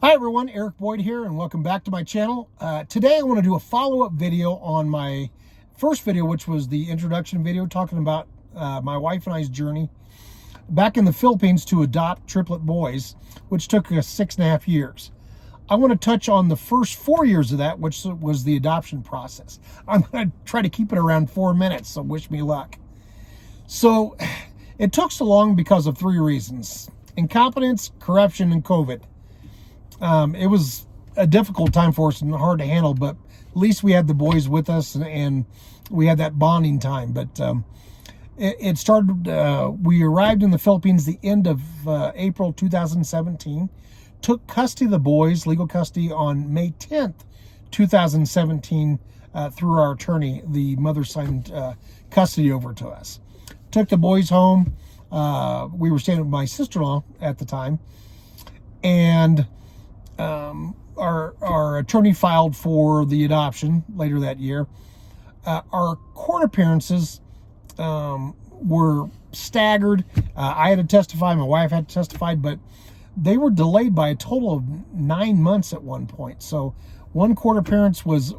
Hi everyone, Eric Boyd here, and welcome back to my channel. Today I want to do a follow-up video on my first video, which was the introduction video talking about my wife and I's journey back in the Philippines to adopt triplet boys, which took us 6.5 years. I want to touch on the first 4 years of that, which was the adoption process. I'm going to try to keep it around 4 minutes, so wish me luck. So it took so long because of 3 reasons: incompetence, corruption, and COVID. It was a difficult time for us and hard to handle, but at least we had the boys with us and we had that bonding time. But it started, we arrived in the Philippines the end of April 2017, took custody of the boys, legal custody, on May 10th, 2017, through our attorney. The mother signed custody over to us. Took the boys home. We were staying with my sister-in-law at the time, and our attorney filed for the adoption later that year. Our court appearances were staggered. I had to testify, my wife had to testify, but they were delayed by a total of 9 months at one point. So one court appearance was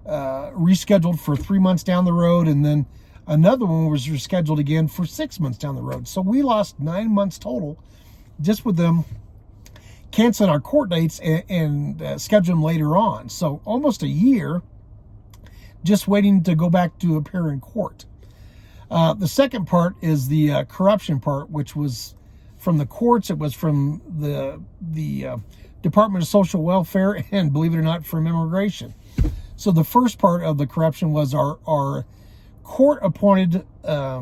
rescheduled for 3 months down the road, and then another one was rescheduled again for 6 months down the road. So we lost 9 months total just with them canceling our court dates and schedule them later on. So almost a year just waiting to go back to appear in court. The second part is the corruption part, which was from the courts. It was from the Department of Social Welfare, and believe it or not, from immigration. So the first part of the corruption was our court-appointed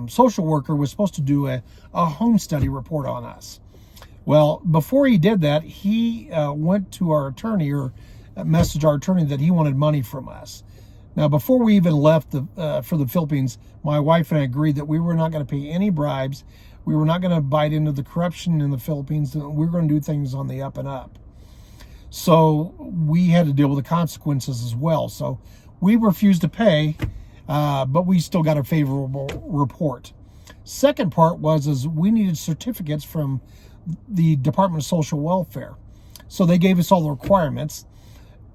social worker was supposed to do a home study report on us. Well, before he did that, he went to our attorney, or messaged our attorney, that he wanted money from us. Now, before we even left for the Philippines, my wife and I agreed that we were not going to pay any bribes. We were not going to bite into the corruption in the Philippines. We were going to do things on the up and up. So we had to deal with the consequences as well. So we refused to pay, but we still got a favorable report. Second part was we needed certificates from the Department of Social Welfare. So they gave us all the requirements,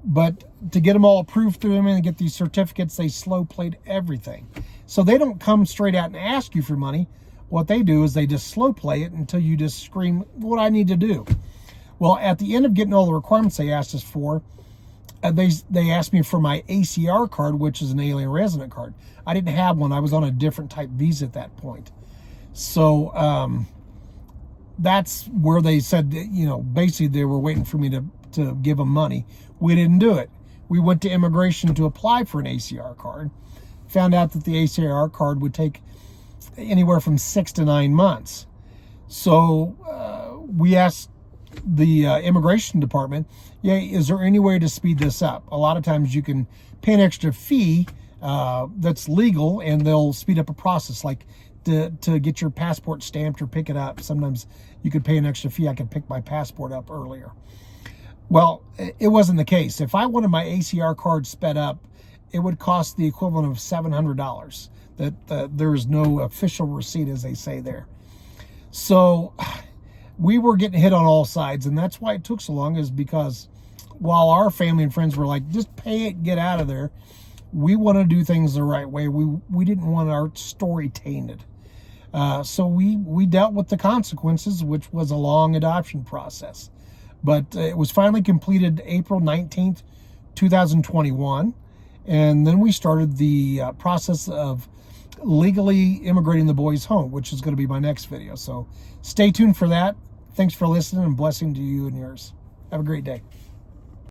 but to get them all approved through them and get these certificates, they slow played everything. So they don't come straight out and ask you for money. What they do is they just slow play it until you just scream, "What I need to do?" Well, at the end of getting all the requirements they asked us for, they asked me for my ACR card, which is an alien resident card. I didn't have one. I was on a different type visa at that point. So that's where they said, basically they were waiting for me to give them money. We didn't do it. We went to immigration to apply for an ACR card. Found out that the ACR card would take anywhere from 6 to 9 months. So we asked the immigration department, is there any way to speed this up? A lot of times you can pay an extra fee that's legal, and they'll speed up a process, like to get your passport stamped or pick it up. Sometimes you could pay an extra fee. I could pick my passport up earlier. Well, it wasn't the case. If I wanted my ACR card sped up, it would cost the equivalent of $700. That there is no official receipt, as they say there. So we were getting hit on all sides, and that's why it took so long, is because while our family and friends were like, just pay it, get out of there, we want to do things the right way. We didn't want our story tainted. So we dealt with the consequences, which was a long adoption process. But it was finally completed April 19th, 2021. And then we started the process of legally immigrating the boys home, which is going to be my next video. So stay tuned for that. Thanks for listening, and blessing to you and yours. Have a great day.